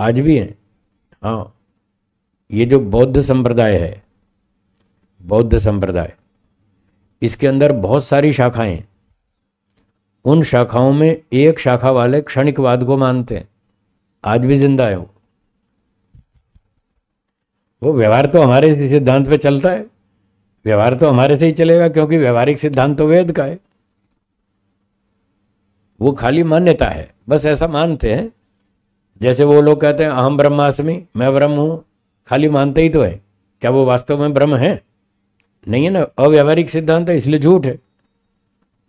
आज भी हैं। हाँ, ये जो बौद्ध संप्रदाय है, बौद्ध संप्रदाय, इसके अंदर बहुत सारी शाखाएं हैं। उन शाखाओं में एक शाखा वाले क्षणिकवाद को मानते हैं, आज भी जिंदा है वो व्यवहार तो हमारे सिद्धांत पे चलता है, व्यवहार तो हमारे से ही चलेगा, क्योंकि व्यवहारिक सिद्धांत तो वेद का है। वो खाली मान्यता है, बस ऐसा मानते हैं। जैसे वो लोग कहते हैं अहम ब्रह्मास्मि, मैं ब्रह्म हूं, खाली मानते ही तो है, क्या वो वास्तव में ब्रह्म है? नहीं है ना, अव्यवहारिक सिद्धांत है, इसलिए झूठ है।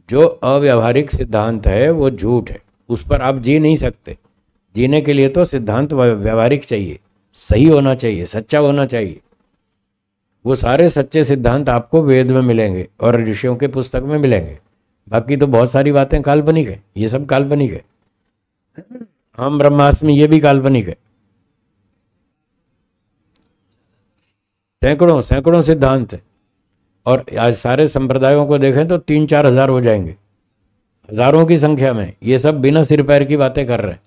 जो अव्यवहारिक सिद्धांत है वो झूठ है, उस पर आप जी नहीं सकते। जीने के लिए तो सिद्धांत व्यवहारिक चाहिए, सही होना चाहिए, सच्चा होना चाहिए। वो सारे सच्चे सिद्धांत आपको वेद में मिलेंगे और ऋषियों के पुस्तक में मिलेंगे। बाकी तो बहुत सारी बातें काल्पनिक है, ये सब काल्पनिक है। हम ब्रह्मास्मि, ये भी काल्पनिक है। सैकड़ों सैकड़ों सिद्धांत है, और आज सारे संप्रदायों को देखें तो 3-4 हजार हो जाएंगे, हजारों की संख्या में। ये सब बिना सिर पैर की बातें कर रहे हैं,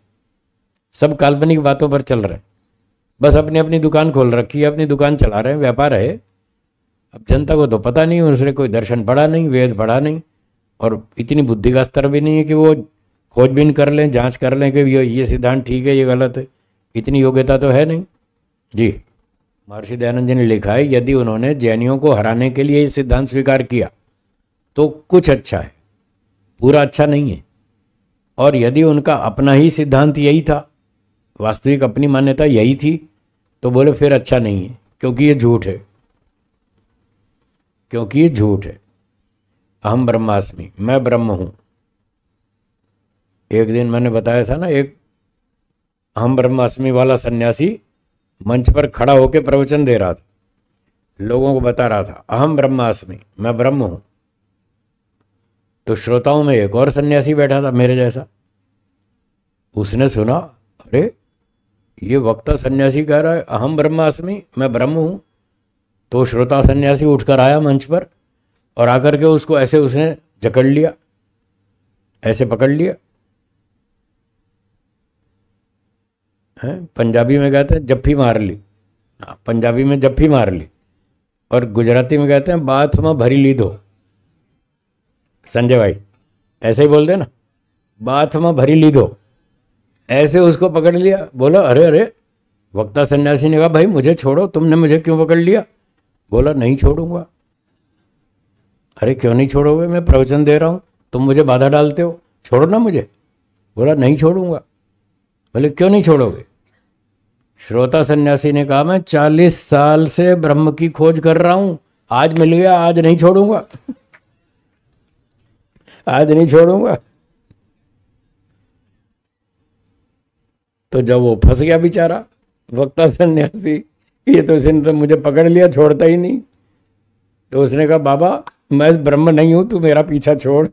सब काल्पनिक बातों पर चल रहे हैं। बस अपनी अपनी दुकान खोल रखी है, अपनी दुकान चला रहे हैं, व्यापार है। अब जनता को तो पता नहीं, उसने कोई दर्शन पढ़ा नहीं, वेद पढ़ा नहीं, और इतनी बुद्धि का स्तर भी नहीं है कि वो खोजबीन कर लें, जांच कर लें कि ये सिद्धांत ठीक है, ये गलत है। इतनी योग्यता तो है नहीं जी। महर्षि दयानंद जी ने लिखा है, यदि उन्होंने जैनियों को हराने के लिए ये सिद्धांत स्वीकार किया तो कुछ अच्छा है, पूरा अच्छा नहीं है। और यदि उनका अपना ही सिद्धांत यही था, वास्तविक अपनी मान्यता यही थी, तो बोले फिर अच्छा नहीं है, क्योंकि ये झूठ है, क्योंकि ये झूठ है। अहम ब्रह्मास्मि, मैं ब्रह्म हूं। एक दिन मैंने बताया था ना, एक अहम ब्रह्मास्मि वाला सन्यासी मंच पर खड़ा होकर प्रवचन दे रहा था, लोगों को बता रहा था अहम ब्रह्मास्मि, मैं ब्रह्म हूं। तो श्रोताओं में एक और सन्यासी बैठा था मेरे जैसा, उसने सुना, अरे ये वक्ता सन्यासी कह रहा है अहम ब्रह्मास्मि, मैं ब्रह्म हूं। तो श्रोता सन्यासी उठकर आया मंच पर, और आकर के उसको ऐसे उसने जकड़ लिया, ऐसे पकड़ लिया है, पंजाबी में कहते हैं जफ्फी मार ली। हाँ, पंजाबी में जफ्फी मार ली, और गुजराती में कहते हैं बाथ में भरी ली दो। संजय भाई ऐसे ही बोलते ना, बाथ में भरी ली दो। ऐसे उसको पकड़ लिया, बोला अरे अरे। वक्ता सन्यासी ने कहा भाई मुझे छोड़ो, तुमने मुझे क्यों पकड़ लिया? बोला नहीं छोड़ूंगा। अरे क्यों नहीं छोड़ोगे, मैं प्रवचन दे रहा हूं, तुम मुझे बाधा डालते हो, छोड़ो ना मुझे। बोला नहीं छोड़ूंगा। बोले क्यों नहीं छोड़ोगे? श्रोता सन्यासी ने कहा मैं 40 साल से ब्रह्म की खोज कर रहा हूं, आज मिल गया, आज नहीं छोड़ूंगा। आज नहीं छोड़ूंगा। तो जब वो फंस गया बेचारा वक्ता सन्यासी, ये तो इसने तो मुझे पकड़ लिया, छोड़ता ही नहीं। तो उसने कहा बाबा मैं ब्रह्म नहीं हूं, तू मेरा पीछा छोड़,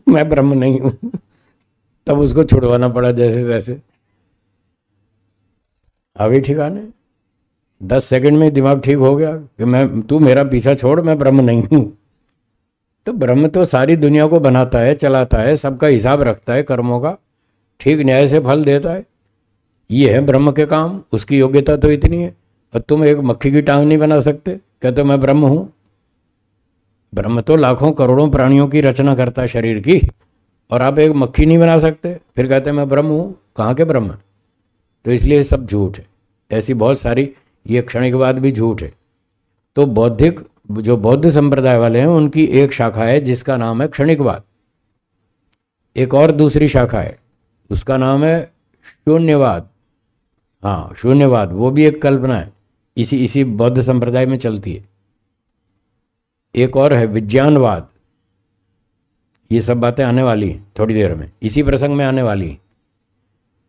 मैं ब्रह्म नहीं हूं। तब उसको छुड़वाना पड़ा जैसे तैसे। अभी ठिकाने 10 सेकंड में दिमाग ठीक हो गया कि तू मेरा पीछा छोड़, मैं ब्रह्म नहीं हूं। तो ब्रह्म तो सारी दुनिया को बनाता है, चलाता है, सबका हिसाब रखता है, कर्मों का ठीक न्याय से फल देता है। ये है ब्रह्म के काम, उसकी योग्यता तो इतनी है। और तुम एक मक्खी की टांग नहीं बना सकते, कहते मैं ब्रह्म हूं। ब्रह्म तो लाखों करोड़ों प्राणियों की रचना करता है शरीर की, और आप एक मक्खी नहीं बना सकते, फिर कहते मैं ब्रह्म हूं। कहाँ के ब्रह्म? तो इसलिए सब झूठ है। ऐसी बहुत सारी, ये क्षणिकवाद भी झूठ है। तो बौद्धिक, जो बौद्ध संप्रदाय वाले हैं, उनकी एक शाखा है जिसका नाम है क्षणिकवाद। एक और दूसरी शाखा है, उसका नाम है शून्यवाद। हाँ शून्यवाद, वो भी एक कल्पना है, इसी बौद्ध संप्रदाय में चलती है। एक और है विज्ञानवाद। ये सब बातें आने वाली हैं थोड़ी देर में, इसी प्रसंग में आने वाली हैं।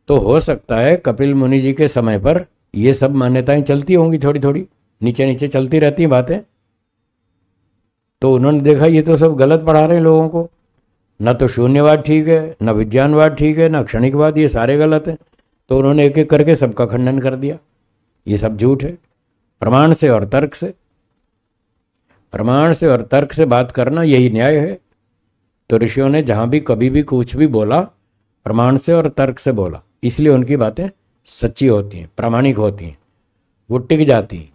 तो हो सकता है कपिल मुनि जी के समय पर ये सब मान्यताएं चलती होंगी, थोड़ी थोड़ी नीचे नीचे चलती रहती हैं बातें। तो उन्होंने देखा ये तो सब गलत पढ़ा रहे हैं लोगों को, ना तो शून्यवाद ठीक है, ना विज्ञानवाद ठीक है, ना क्षणिकवाद, ये सारे गलत हैं। तो उन्होंने एक एक करके सबका खंडन कर दिया। ये सब झूठ है, प्रमाण से और तर्क से। प्रमाण से और तर्क से बात करना यही न्याय है। तो ऋषियों ने जहाँ भी कभी भी कुछ भी बोला, प्रमाण से और तर्क से बोला, इसलिए उनकी बातें सच्ची होती हैं, प्रामाणिक होती हैं, वो टिक जाती हैं।